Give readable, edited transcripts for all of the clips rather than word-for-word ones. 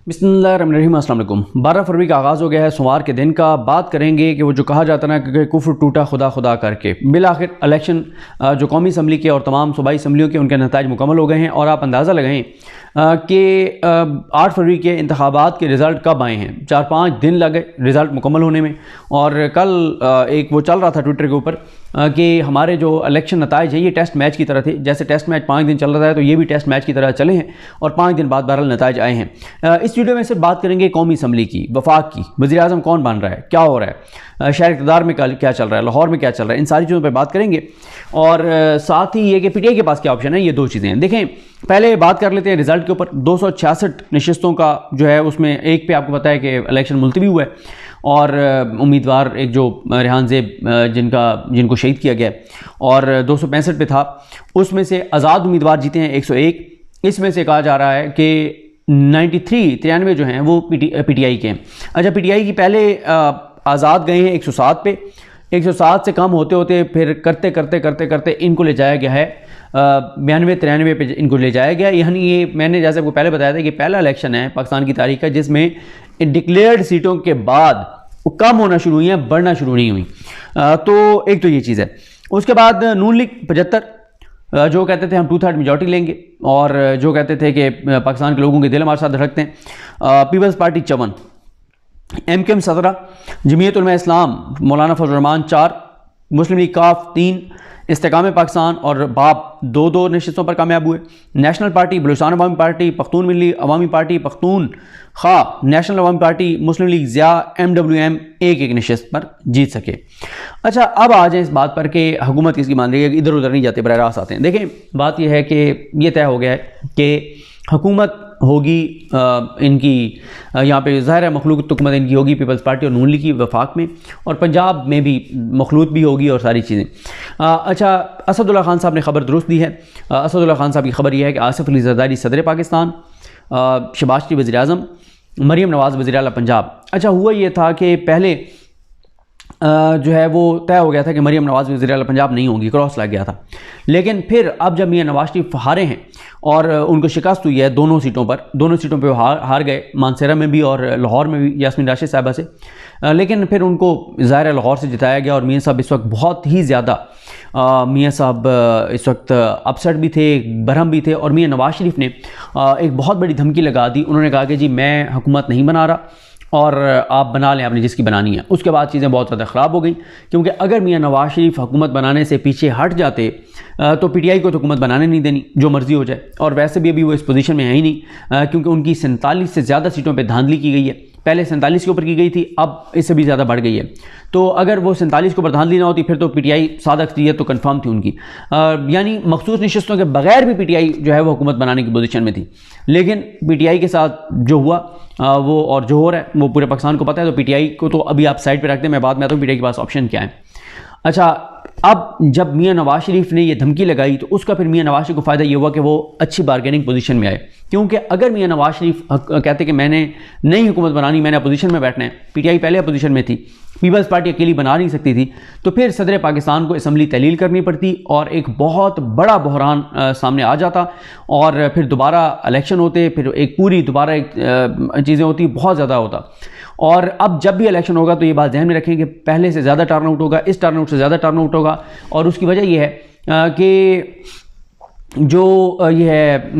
बिस्मिल्लाहिर्रहमानिर्रहीम। अस्सलाम वालेकुम। 12 फरवरी का आगाज़ हो गया है, सोमवार के दिन का। बात करेंगे कि वो जो कहा जाता ना कि कुफ्र टूटा खुदा खुदा करके, बिल आखिर इलेक्शन जो कौमी असम्बली के और तमाम सूबाई असम्बलियों के उनके नताइज मुकम्मल हो गए हैं और आप अंदाज़ा लगाएं कि 8 फरवरी के इंतखाबात के रिज़ल्ट कब आए हैं। 4-5 दिन लगे रिज़ल्ट मुकम्मल होने में। और कल एक वो चल रहा था ट्विटर के ऊपर कि हमारे जो इलेक्शन नताइज है ये टेस्ट मैच की तरह थे। जैसे टेस्ट मैच 5 दिन चल रहा है तो ये भी टेस्ट मैच की तरह चले हैं और 5 दिन बाद बहरहाल नताइज आए हैं। इस वीडियो में सिर्फ बात करेंगे कौमी असम्बली की, वफाक की, वज़ीर आज़म कौन बन रहा है, क्या हो रहा है, शहर इक़्तिदार में क्या चल रहा है, लाहौर में क्या चल रहा है, इन सारी चीज़ों पर बात करेंगे। और साथ ही ये कि PTI के पास क्या ऑप्शन है, ये दो चीज़ें हैं। देखें, पहले बात कर लेते हैं रिज़ल्ट के ऊपर। 266 नशिस्तों का जो है उसमें एक पे आपको पता है कि इलेक्शन मुलतवी हुआ है और उम्मीदवार एक जो रेहान ज़ेब जिनको शहीद किया गया और 265 पे था, उसमें से आज़ाद उम्मीदवार जीते हैं 101। इसमें से कहा जा रहा है कि 93 जो हैं वो PTI के हैं। अच्छा, PTI की पहले आज़ाद गए हैं 107 पे, 107 से कम होते होते फिर करते इनको ले जाया गया है 92-93 पे इनको ले जाया गया। यानी ये मैंने जैसे आपको पहले बताया था कि पहला इलेक्शन है पाकिस्तान की तारीख का जिसमें डिक्लेयर्ड सीटों के बाद वो कम होना शुरू हुई हैं, बढ़ना शुरू नहीं हुई। तो एक तो ये चीज़ है। उसके बाद नून लीग 75 जो कहते थे हम 2/3 मेजॉरिटी लेंगे और जो कहते थे कि पाकिस्तान के लोगों के दिल हमारे साथ धड़कते हैं। Peoples party 54, MKM 17, Jamiat Ulama इस्लाम मौलाना फजल रहमान 4, मुस्लिम लीग काफ 3, इस्तेकाम पाकिस्तान और बाप 2 नशिस्तों पर कामयाब हुए। नेशनल पार्टी, बलूचिस्तान अवामी पार्टी, पख्तून मिली अवामी पार्टी, पख्तून खा, नेशनल अवामी पार्टी, मुस्लिम लीग ज़िया, MWM एक नशिस्त पर जीत सके। अच्छा, अब आ जाए इस बात पर कि हुकूमत किसकी मान रही है, इधर उधर नहीं जाते, बराह रास्त आते हैं। देखें, बात यह है कि ये तय हो गया है कि हुकूमत होगी इनकी यहाँ पे ज़ाहिर है मखलूत हुकूमत इनकी होगी पीपल्स पार्टी और नून लीग की वफाक में, और पंजाब में भी मखलूत भी होगी और सारी चीज़ें। अच्छा, असदुल्ला खान साहब ने खबर दुरुस्त दी है। असदुल्ला खान साहब की खबर यह है कि आसिफ अली जरदारी सदर पाकिस्तान, शहबाज शरीफ वज़ीर आज़म, मरीम नवाज़ वज़ीर आला पंजाब। अच्छा, हुआ ये था कि पहले जो है वो तय हो गया था कि मरीम नवाज़ वज़ीर आला पंजाब नहीं होंगी, क्रॉस लग गया था। लेकिन फिर अब जब मियां नवाज़ शरीफ हारे हैं और उनको शिकस्त हुई है दोनों सीटों पे वो हार गए, मानसेरा में भी और लाहौर में भी यास्मीन राशिद साहिबा से। लेकिन फिर उनको ज़ाहिर लाहौर से जिताया गया और मियां साहब इस वक्त बहुत ही ज़्यादा मियां साहब इस वक्त अपसेट भी थे, बरहम भी थे। और मियां नवाज़ शरीफ ने एक बहुत बड़ी धमकी लगा दी। उन्होंने कहा कि जी मैं हुकूमत नहीं बना रहा और आप बना लें आपने जिसकी बनानी है। उसके बाद चीज़ें बहुत ज़्यादा ख़राब हो गई, क्योंकि अगर मियां नवाज़ शरीफ हुकूमत बनाने से पीछे हट जाते तो PTI को तो हुकूमत बनाने नहीं देनी, जो मर्ज़ी हो जाए। और वैसे भी अभी वो इस पोजीशन में है ही नहीं, क्योंकि उनकी 47 से ज़्यादा सीटों पे धांधली की गई है। पहले 47 के ऊपर की गई थी, अब इससे भी ज़्यादा बढ़ गई है। तो अगर वो 47 के ऊपर धांधली ना होती फिर तो PTI सादा अक्सरियत तो कन्फर्म थी उनकी, यानी मखसूस नशिस्तों के बगैर भी PTI जो है वो हुकूमत बनाने की पोजीशन में थी। लेकिन PTI के साथ जो हुआ वो और जो हो रहा है वो पूरे पाकिस्तान को पता है। तो PTI को तो अभी आप साइड पे रखते हैं, मैं बाद में आता हूँ PTI के पास ऑप्शन क्या है। अच्छा, अब जब मियां नवाज़ शरीफ ने ये धमकी लगाई तो उसका फिर मियां नवाज़ शरीफ को फ़ायदा ये हुआ कि वो अच्छी बारगेनिंग पोजीशन में आए। क्योंकि अगर मियां नवाज़ शरीफ कहते कि मैंने नई हुकूमत बनानी, मैंने अपोजिशन में बैठना है, PTI पहले अपोजिशन में थी, पीपल्स पार्टी अकेली बना नहीं सकती थी, तो फिर सदर पाकिस्तान को असम्बली तहलील करनी पड़ती और एक बहुत बड़ा बहरान सामने आ जाता और फिर दोबारा इलेक्शन होते, फिर एक पूरी दोबारा चीज़ें होती, बहुत ज़्यादा होता। और अब जब भी इलेक्शन होगा तो ये बात ध्यान में रखें कि पहले से ज़्यादा टर्न आउट होगा, इस टर्न आउट से ज़्यादा टर्न आउट होगा। और उसकी वजह यह है कि जो ये है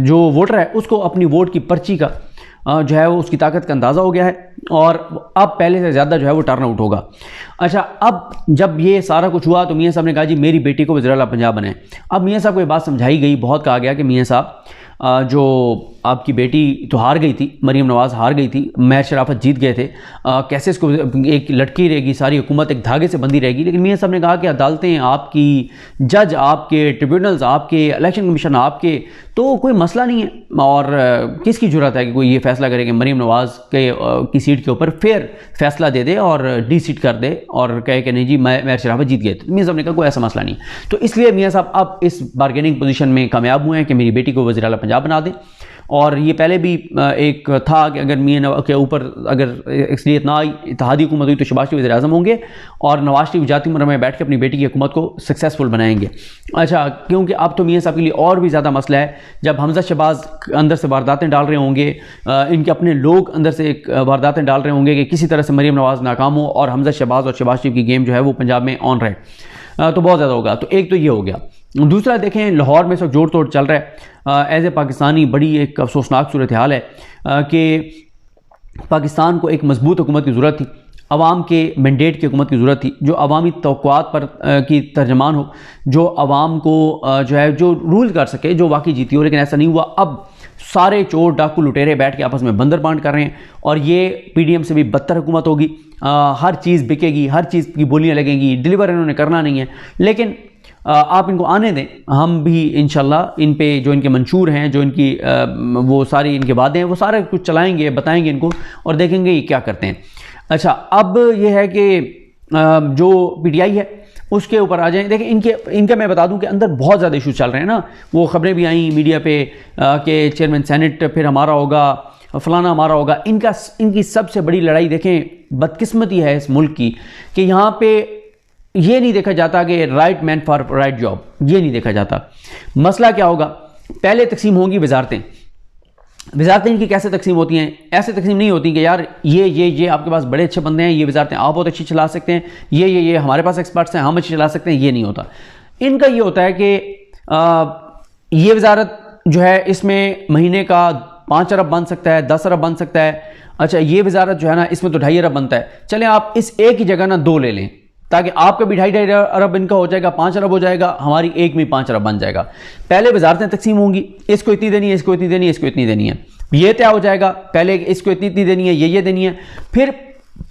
जो वोटर है उसको अपनी वोट की पर्ची का जो है वो उसकी ताकत का अंदाज़ा हो गया है और अब पहले से ज़्यादा जो है वो टर्न आउट होगा। अच्छा, अब जब ये सारा कुछ हुआ तो मियां साहब ने कहा जी मेरी बेटी को वज़ीर आला पंजाब बनाएं। अब मियां साहब को ये बात समझाई गई, बहुत कहा गया कि मियां साहब जो आपकी बेटी तो हार गई थी, मरीम नवाज़ हार गई थी, महर शराफत जीत गए थे, कैसे इसको एक लटकी रहेगी, सारी हुकूमत एक धागे से बंधी रहेगी। लेकिन मियां साहब ने कहा कि अदालतें आपकी, जज आपके, ट्रिब्यूनल्स आपके, इलेक्शन कमीशन आपके, तो कोई मसला नहीं है। और किसकी ज़रूरत है कि कोई ये फैसला करे कि मरीम नवाज़ की सीट के ऊपर फेयर फैसला दे दे और डी-सीट कर दे और कहे कि नहीं जी महर शराफत जीत गए। तो मियां साहब ने कहा कोई ऐसा मसला नहीं। तो इसलिए मियां साहब अब इस बारगेनिंग पोजीशन में कामयाब हुए हैं कि मेरी बेटी को वज़ीर आला पंजाब बना दें और ये पहले भी एक था कि अगर मियां नवाज के ऊपर अगर अक्सरियत ना आई, इत्तेहादी हुकूमत हुई, तो शहबाज शरीफ वज़ीर आज़म होंगे और नवाज शरीफ जाती उम्र में बैठ के अपनी बेटी की हुकूमत को सक्सेसफुल बनाएंगे। अच्छा, क्योंकि अब तो मियां साहब के लिए और भी ज़्यादा मसला है, जब हमजा शहबाज अंदर से वारदातें डाल रहे होंगे, इनके अपने लोग अंदर से वारदातें डाल रहे होंगे कि किसी तरह से मरीम नवाज़ नाकाम हो और हमजा शहबाज और शहबाज शरीफ की गेम जो है वो पंजाब में ऑन रहे, तो बहुत ज़्यादा होगा। तो एक तो ये हो गया। दूसरा देखें, लाहौर में इस वक्त जोड़ तोड़ चल रहा है। एज ए पाकिस्तानी बड़ी एक अफसोसनाक सूरत हाल है कि पाकिस्तान को एक मजबूत हुकूमत की ज़रूरत थी, अवाम के मैंडेट की हुकूमत की ज़रूरत थी, जो अवामी तवक्कुआत पर की तर्जमान हो, जो अवाम को जो है जो रूल कर सके, जो वाकई जीती हो। लेकिन ऐसा नहीं हुआ। अब सारे चोर डाकू लुटेरे बैठ के आपस में बंदर बांट कर रहे हैं और ये PDM से भी बदतर हुकूमत होगी। हर चीज़ बिकेगी, हर चीज़ की बोलियाँ लगेंगी, डिलीवर इन्होंने करना नहीं है। लेकिन आप इनको आने दें, हम भी इंशाल्लाह इन पे जो इनके मंशूर हैं, जो इनकी वो सारी इनके वादे हैं, वो सारे कुछ चलाएंगे, बताएंगे इनको और देखेंगे ये क्या करते हैं। अच्छा, अब ये है कि जो PTI है उसके ऊपर आ जाएं। देखिए, इनके मैं बता दूं कि अंदर बहुत ज़्यादा इशूज़ चल रहे हैं ना। वो ख़बरें भी आई मीडिया पे कि चेयरमैन सेनेट फिर हमारा होगा, फलाना हमारा होगा। इनकी सबसे बड़ी लड़ाई देखें, बदकिस्मती है इस मुल्क की कि यहाँ पे ये नहीं देखा जाता कि right man for right job, ये नहीं देखा जाता। मसला क्या होगा, पहले तकसीम होंगी वजारतें। वजारतें इनकी कैसे तकसीम होती हैं? ऐसे तकसीम नहीं होती कि यार ये आपके पास बड़े अच्छे बंदे हैं, ये वजारतें आप बहुत अच्छी चला सकते हैं, ये हमारे पास एक्सपर्ट्स हैं, हम अच्छी चला सकते हैं। ये नहीं होता। इनका ये होता है कि ये वजारत जो है इसमें महीने का 5 अरब बन सकता है, 10 अरब बन सकता है। अच्छा, ये वजारत जो है ना इसमें तो 2.5 अरब बनता है। चलें आप इस एक ही जगह ना 2 ले लें, ताकि आपका भी 2.5 अरब इनका हो जाएगा, 5 अरब हो जाएगा, हमारी एक में 5 अरब बन जाएगा। पहले वजारतें तकसीम होंगी, इसको इतनी देनी है, इसको इतनी देनी है, इसको इतनी देनी है, ये तय हो जाएगा। पहले इसको इतनी देनी है, ये देनी है। फिर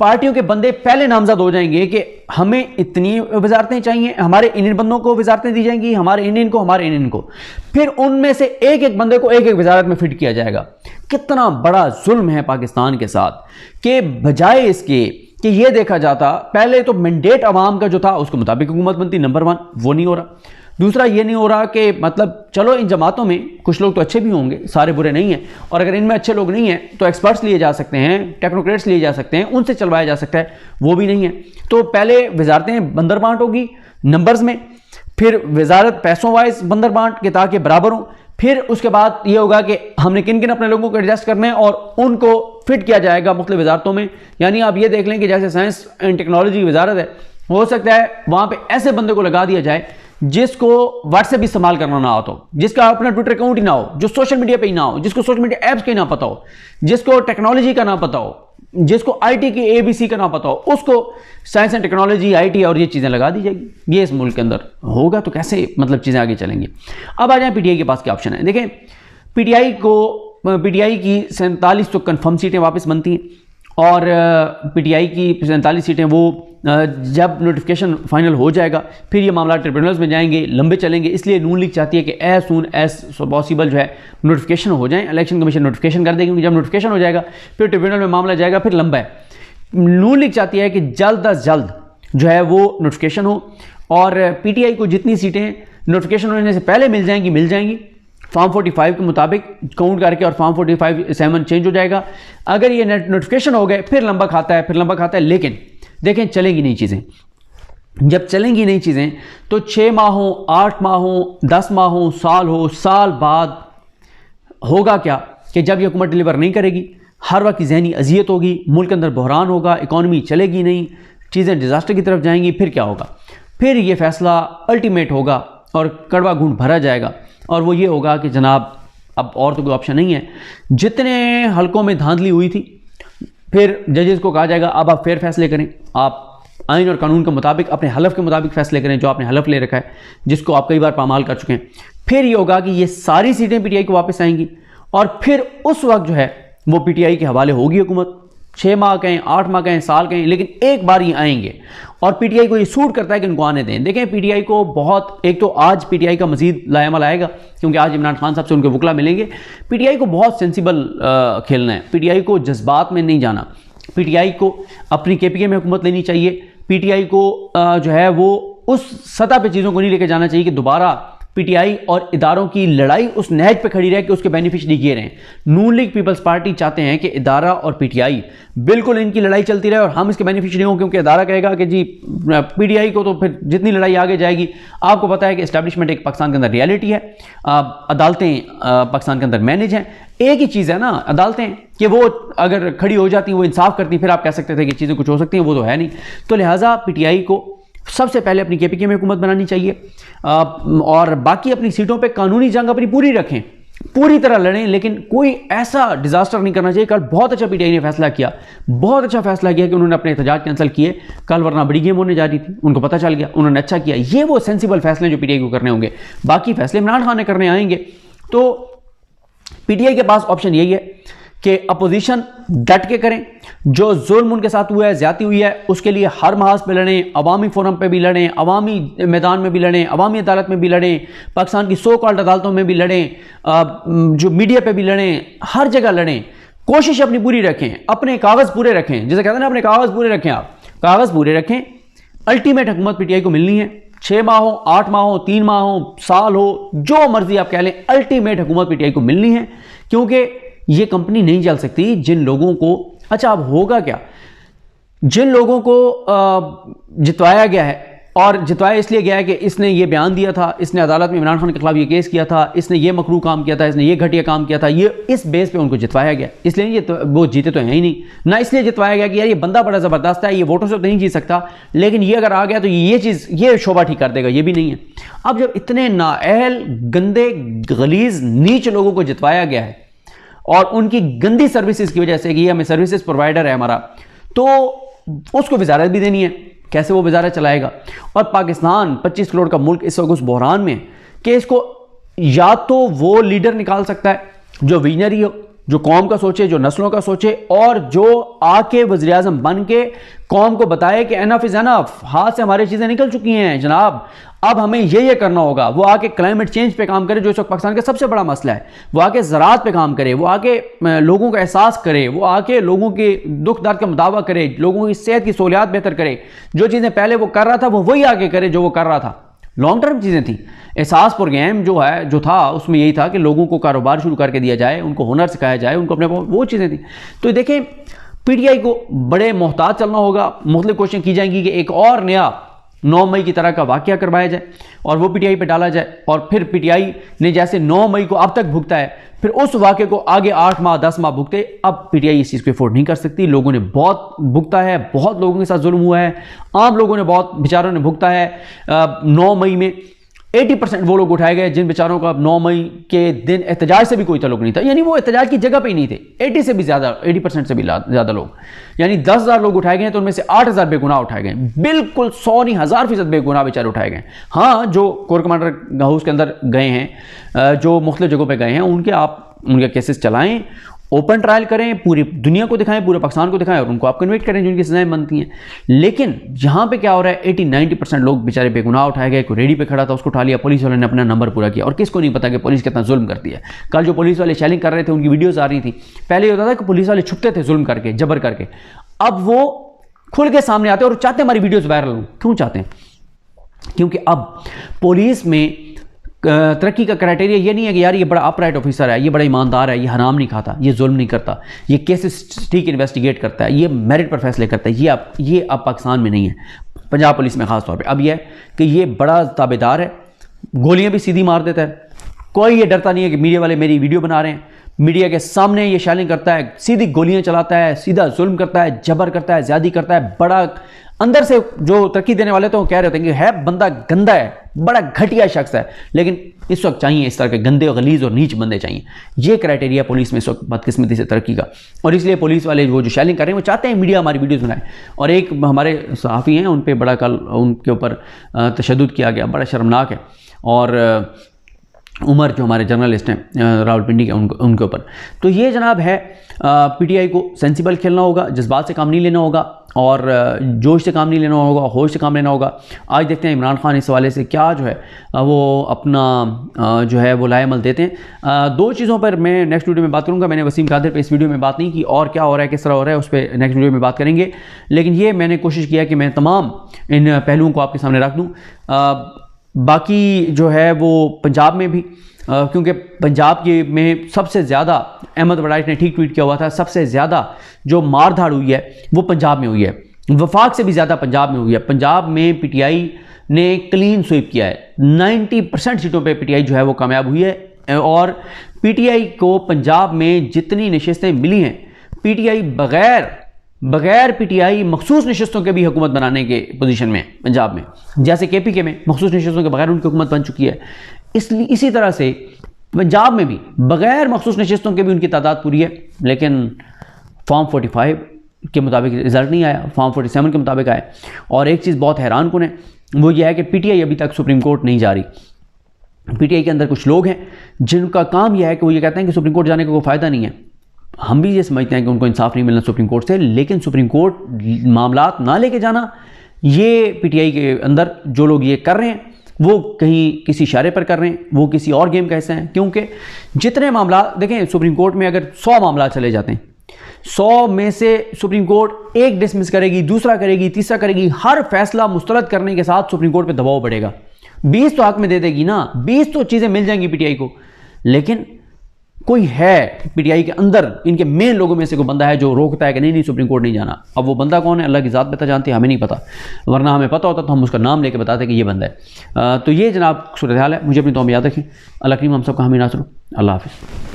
पार्टियों के बंदे पहले नामजद हो जाएंगे कि हमें इतनी वजारतें चाहिए, हमारे इन बंदों को वजारतें दी जाएंगी, हमारे इन को, हमारे इन को। फिर उनमें से एक एक बंदे को एक एक वजारत में फिट किया जाएगा। कितना बड़ा जुल्म है पाकिस्तान के साथ कि बजाय इसके कि ये देखा जाता, पहले तो मैंडेट अवाम का जो था उसके मुताबिक हुकूमत बनती, नंबर 1 वो नहीं हो रहा। दूसरा ये नहीं हो रहा कि मतलब चलो इन जमातों में कुछ लोग तो अच्छे भी होंगे, सारे बुरे नहीं हैं, और अगर इनमें अच्छे लोग नहीं हैं तो एक्सपर्ट्स लिए जा सकते हैं, टेक्नोक्रेट्स लिए जा सकते हैं, उनसे चलवाया जा सकता है, वो भी नहीं है। तो पहले वजारतें बंदर बांट होगी नंबर्स में, फिर वजारत पैसों वाइज बंदर बांट के ताकि बराबर हों। फिर उसके बाद ये होगा कि हमने किन किन अपने लोगों को एडजस्ट करना है और उनको फिट किया जाएगा मुख्तलिफ वजारतों में। यानी आप ये देख लें कि जैसे साइंस एंड टेक्नोलॉजी वजारत है, हो सकता है वहाँ पे ऐसे बंदे को लगा दिया जाए जिसको व्हाट्सएप इस्तेमाल करना ना आता हो, जिसका अपना ट्विटर अकाउंट ही ना हो, जो सोशल मीडिया पे ही ना हो, जिसको सोशल मीडिया ऐप्स का ही ना पता हो, जिसको टेक्नोलॉजी का ना पता हो, जिसको IT की ABC का ना पता हो, उसको साइंस एंड टेक्नोलॉजी, IT और ये चीज़ें लगा दी जाएगी। ये इस मुल्क के अंदर होगा तो कैसे मतलब चीज़ें आगे चलेंगी। अब आ जाए PTI के पास क्या ऑप्शन है। देखें, PTI की 47 तो कन्फर्म सीटें वापस बनती हैं और PTI की 47 सीटें वो जब नोटिफिकेशन फाइनल हो जाएगा फिर ये मामला ट्रिब्यूनल्स में जाएंगे, लंबे चलेंगे। इसलिए नून लीग चाहती है कि एज सून एज पॉसिबल जो है नोटिफिकेशन हो जाए, इलेक्शन कमीशन नोटिफिकेशन कर देगी, क्योंकि जब नोटिफिकेशन हो जाएगा फिर ट्रिब्यूनल में मामला जाएगा, फिर लंबा है। नून लीग चाहती है कि जल्द अज जल्द जो है वो नोटिफिकेशन हो और PTI को जितनी सीटें नोटिफिकेशन होने से पहले मिल जाएंगी फॉर्म 45 के मुताबिक काउंट करके, और फॉर्म 45(7) चेंज हो जाएगा। अगर ये नोटिफिकेशन हो गए फिर लंबा खाता है। लेकिन देखें, चलेंगी नहीं चीज़ें। जब चलेंगी नहीं चीज़ें तो 6 माह हो, 8 माह हो, 10 माह हो, साल हो, साल बाद होगा क्या कि जब ये हुकूमत डिलीवर नहीं करेगी, हर वक्त की जहनी अजियत होगी, मुल्क के अंदर बहरान होगा, इकॉनमी चलेगी नहीं, चीज़ें डिज़ास्टर की तरफ जाएंगी। फिर क्या होगा? फिर ये फैसला अल्टीमेट होगा और कड़वा घूंट भरा जाएगा, और वो ये होगा कि जनाब अब और तो कोई ऑप्शन नहीं है। जितने हलकों में धांधली हुई थी, फिर जजेस को कहा जाएगा अब आप फेयर फैसले करें, आप आइन और कानून के मुताबिक अपने हलफ के मुताबिक फैसले करें, जो आपने हलफ ले रखा है, जिसको आप कई बार पामाल कर चुके हैं। फिर ये होगा कि ये सारी सीटें PTI को वापस आएंगी और फिर उस वक्त जो है वो PTI के हवाले होगी हुकूमत। 6 माह कहें, 8 माह कहें, साल कहें, लेकिन एक बार ही आएंगे। और PTI को ये सूट करता है कि उनको आने दें। देखें, PTI को बहुत, एक तो आज PTI का मजीद लायामल आएगा क्योंकि आज इमरान खान साहब से उनके वकला मिलेंगे। PTI को बहुत सेंसिबल खेलना है, PTI को जज्बात में नहीं जाना, PTI को अपनी KPK में हुकूमत लेनी चाहिए। PTI को जो है वो उस सतह पे चीज़ों को नहीं लेके जाना चाहिए कि दोबारा पीटीआई और इदारों की लड़ाई उस नहज पे खड़ी रहे कि उसके बेनिफिशियरी ये रहे। नून लीग पीपल्स पार्टी चाहते हैं कि इदारा और पीटीआई बिल्कुल इनकी लड़ाई चलती रहे और हम इसके बेनिफिशियरी हों, क्योंकि इदारा कहेगा कि जी पीटीआई को तो फिर जितनी लड़ाई आगे जाएगी। आपको पता है कि एस्टैब्लिशमेंट एक पाकिस्तान के अंदर रियलिटी है, अदालतें पाकिस्तान के अंदर मैनेज हैं। एक ही चीज़ है ना अदालतें कि वो अगर खड़ी हो जाती वो इंसाफ करती, फिर आप कह सकते थे कि चीज़ें कुछ हो सकती हैं, वो तो है नहीं। तो लिहाजा पीटीआई को सबसे पहले अपनी केपीके में हुकूमत बनानी चाहिए और बाकी अपनी सीटों पे कानूनी जंग अपनी पूरी रखें, पूरी तरह लड़ें, लेकिन कोई ऐसा डिजास्टर नहीं करना चाहिए। कल बहुत अच्छा पीटीआई ने फैसला किया, बहुत अच्छा फैसला किया कि उन्होंने अपने एहतजाज कैंसिल किए कल, वरना बड़ी गेम होने जा रही थी, उनको पता चल गया, उन्होंने अच्छा किया। ये वो सेंसिबल फैसले जो पीटीआई को करने होंगे, बाकी फैसले इमरान खान ने करने आएंगे। तो पीटीआई के पास ऑप्शन यही है कि अपोजिशन डट के करें, जो जुल्म उनके साथ हुआ है, ज्यादती हुई है, उसके लिए हर महाज पे लड़ें, अवामी फोरम पे भी लड़ें, अवामी मैदान में भी लड़ें, अवामी अदालत में भी लड़ें, पाकिस्तान की सो कॉल्ड अदालतों में भी लड़ें, जो मीडिया पे भी लड़ें, हर जगह लड़ें। कोशिश अपनी पूरी रखें, अपने कागज़ पूरे रखें, जैसे कहते हैं ना अपने कागज़ पूरे रखें, आप कागज़ पूरे रखें। अल्टीमेट हुकूमत पीटीआई को मिलनी है, 6 माह हो, 8 माह हो, 3 माह हो, साल हो, जो मर्जी आप कह लें, अल्टीमेट हुकूमत पीटीआई को मिलनी है। क्योंकि ये कंपनी नहीं चल सकती जिन लोगों को, अच्छा अब होगा क्या, जिन लोगों को जितवाया गया है, और जितवाया इसलिए गया है कि इसने ये बयान दिया था, इसने अदालत में इमरान खान के खिलाफ ये केस किया था, इसने ये मकरूह काम किया था, इसने ये घटिया काम किया था, ये इस बेस पे उनको जितवाया गया। इसलिए ये तो वो जीते तो हैं ही नहीं ना, इसलिए जितवाया गया कि यार ये बंदा बड़ा ज़बरदस्त है, ये वोटों से तो नहीं जीत सकता, लेकिन ये अगर आ गया तो ये चीज़, ये शोभा ठीक कर देगा, ये भी नहीं है। अब जब इतने नाअहल, गंदे, गलीज, नीच लोगों को जितवाया गया है और उनकी गंदी सर्विसेज की वजह से कि ये हमें सर्विसेज प्रोवाइडर है हमारा, तो उसको वजारत भी देनी है, कैसे वो वजारत चलाएगा। और पाकिस्तान 25 करोड़ का मुल्क इस वक्त उस बहरान में कि इसको या तो वो लीडर निकाल सकता है जो विजनरी हो, जो कौम का सोचे, जो नस्लों का सोचे, और जो आके वज़ीर आज़म बन के कौम को बताए कि एनफ इज़ एनफ, हाथ से हमारी चीज़ें निकल चुकी हैं जनाब, अब हमें ये करना होगा। वो आके क्लाइमेट चेंज पे काम करे जो इस वक्त पाकिस्तान का सबसे बड़ा मसला है, वो आके ज़राअत पे काम करे, वो आके लोगों का एहसास करे, वो आके लोगों के दुख दर्द का मुदावा करे, लोगों की सेहत की सहूलियात बेहतर करे। जो चीज़ें पहले वो कर रहा था वो वही आगे करे जो वो कर रहा था, लॉन्ग टर्म चीज़ें थी। एहसास प्रोग्राम जो था उसमें यही था कि लोगों को कारोबार शुरू करके दिया जाए, उनको हुनर सिखाया जाए, उनको अपने वो चीज़ें थी। तो देखें पीटीआई को बड़े मोहतात चलना होगा, मुख्तलिफ कोशिशें की जाएंगी कि एक और नया 9 मई की तरह का वाक़या करवाया जाए और वो पीटीआई पे डाला जाए, और फिर पीटीआई ने जैसे 9 मई को अब तक भुगता है, फिर उस वाक़े को आगे 8 माह 10 माह भुगते। अब पीटीआई इस चीज़ को अफोर्ड नहीं कर सकती। लोगों ने बहुत भुगता है, बहुत लोगों के साथ जुल्म हुआ है, आम लोगों ने बहुत बेचारों ने भुगता है। 9 मई में 80% वो लोग उठाए गए जिन बेचारों का 9 मई के दिन एहतजाज से भी कोई ताल्लुक नहीं था, यानी वो एहतजाज की जगह पे ही नहीं थे। 80% से भी ज़्यादा लोग, यानी 10,000 लोग उठाए गए तो उनमें से 8,000 बेगुनाह उठाए गए, बिल्कुल 100 नहीं 1000% बेगुनाह बेचारे उठाए गए। हाँ, जो कोर कमांडर हाउस के अंदर गए हैं, जो मुख्तलिफ जगहों पर गए हैं, उनके केसेस चलाएं, ओपन ट्रायल करें, पूरी दुनिया को दिखाएं, पूरे पाकिस्तान को दिखाएं, और उनको आप कन्विक्ट करें जिनकी सजाएं बनती हैं। लेकिन यहाँ पे क्या हो रहा है, 80-90% लोग बेचारे बेगुनाह उठाए गए। कोई रेडी पे खड़ा था उसको उठा लिया, पुलिस वाले ने अपना नंबर पूरा किया, और किसको नहीं पता कि पुलिस कितना जुल्म करती है। कल जो पुलिस वाले शेलिंग कर रहे थे उनकी वीडियोज़ आ रही थी। पहले ये होता था कि पुलिस वाले छुपते थे जुल्म करके, जबर करके, अब वो खुल के सामने आते हैं और चाहते हैं हमारी वीडियोज़ वायरल हो। क्यों चाहते हैं? क्योंकि अब पुलिस में तरक्की का क्राइटेरिया ये नहीं है कि यार ये बड़ा अपराइट ऑफिसर है, ये बड़ा ईमानदार है, ये हराम नहीं खाता, ये जुल्म नहीं करता, ये केसेस ठीक इन्वेस्टिगेट करता है, ये मेरिट पर फैसले करता है। ये अब पाकिस्तान में नहीं है, पंजाब पुलिस में ख़ास तौर पे। अब ये है कि ये बड़ा ताबेदार है, गोलियां भी सीधी मार देता है, कोई ये डरता नहीं है कि मीडिया वाले मेरी वीडियो बना रहे हैं, मीडिया के सामने ये शैलिंग करता है, सीधी गोलियां चलाता है, सीधा जुल्म करता है, जबर करता है, ज्यादा करता है। बड़ा अंदर से जो तरक्की देने वाले तो कह रहे होते हैं कि है बंदा गंदा है, बड़ा घटिया शख्स है, लेकिन इस वक्त चाहिए इस तरह के गंदे और गलीज और नीच बंदे चाहिए। ये क्राइटेरिया पुलिस में इस वक्त बदकिस्मती से तरक्की का, और इसलिए पुलिस वाले वो जो शैलिंग कर रहे हैं वो चाहते हैं मीडिया हमारी वीडियोज़ बनाए। और एक हमारे सहाफ़ी हैं, उन पर बड़ा कल उनके ऊपर तशद्दुद किया गया, बड़ा शर्मनाक है। और उमर जो हमारे जर्नलिस्ट हैं रावलपिंडी के, उनके ऊपर। तो ये जनाब है, पीटीआई को सेंसिबल खेलना होगा, जज्बात से काम नहीं लेना होगा, और जोश से काम नहीं लेना होगा, होश से काम लेना होगा। आज देखते हैं इमरान खान इस हवाले से क्या जो है वो अपना जो है वो लाएमल देते हैं। 2 चीज़ों पर मैं नेक्स्ट वीडियो में बात करूंगा। मैंने वसीम कादिर पे इस वीडियो में बात नहीं की, और क्या हो रहा है, किस तरह हो रहा है, उस पर नेक्स्ट वीडियो में बात करेंगे। लेकिन ये मैंने कोशिश किया कि मैं तमाम इन पहलुओं को आपके सामने रख दूँ। बाकी जो है वो पंजाब में भी क्योंकि पंजाब के में सबसे ज़्यादा, अहमद वड़ाइश ने ठीक ट्वीट किया हुआ था, सबसे ज़्यादा जो मार धाड़ हुई है वो पंजाब में हुई है, वफाक से भी ज़्यादा पंजाब में हुई है। पंजाब में पीटीआई ने क्लीन स्वीप किया है, 90% सीटों पे पीटीआई जो है वो कामयाब हुई है। और पीटीआई को पंजाब में जितनी नशिस्तें मिली हैं, पीटीआई बगैर पीटीआई मखसूस नशिस्तों के भी हुकूमत बनाने के पोजीशन में पंजाब में, जैसे केपीके में मखसूस नशिस्तों के बगैर उनकी हुकूमत बन चुकी है। इसलिए इसी तरह से पंजाब में भी बगैर मखसूस नशिस्तों के भी उनकी तादाद पूरी है, लेकिन फॉर्म 45 के मुताबिक रिजल्ट नहीं आया, फॉर्म 47 के मुताबिक आया। और एक चीज़ बहुत हैरान कुन है, वो ये है कि पीटीआई अभी तक सुप्रीम कोर्ट नहीं जा रही। पीटीआई के अंदर कुछ लोग हैं जिनका काम यह है कि वो ये कहते हैं कि सुप्रीम कोर्ट जाने का कोई फ़ायदा नहीं है। हम भी ये समझते हैं कि उनको इंसाफ नहीं मिलना सुप्रीम कोर्ट से, लेकिन सुप्रीम कोर्ट मामलात ना लेके जाना, ये पीटीआई के अंदर जो लोग ये कर रहे हैं वो कहीं किसी इशारे पर कर रहे हैं, वो किसी और गेम का हिस्सा हैं। क्योंकि जितने मामला देखें सुप्रीम कोर्ट में, अगर 100 मामला चले जाते हैं, 100 में से सुप्रीम कोर्ट एक डिसमिस करेगी, दूसरा करेगी, तीसरा करेगी, हर फैसला मुस्तरद करने के साथ सुप्रीम कोर्ट पे दबाव बढ़ेगा। 20 तो हक में दे देगी ना, 20 तो चीज़ें मिल जाएंगी पीटीआई को, लेकिन कोई है पीटीआई के अंदर, इनके मेन लोगों में से कोई बंदा है जो रोकता है कि नहीं सुप्रीम कोर्ट नहीं जाना। अब वो बंदा कौन है अल्लाह की ज़ात पता जानती है, हमें नहीं पता, वरना हमें पता होता तो हम उसका नाम लेके बताते कि ये बंदा है। तो ये जनाब सूरत हाल है। मुझे अपनी दुआ में याद रखें। अल्लाह करीम हम सब का हमें नासर। अल्लाह हाफ़िज़।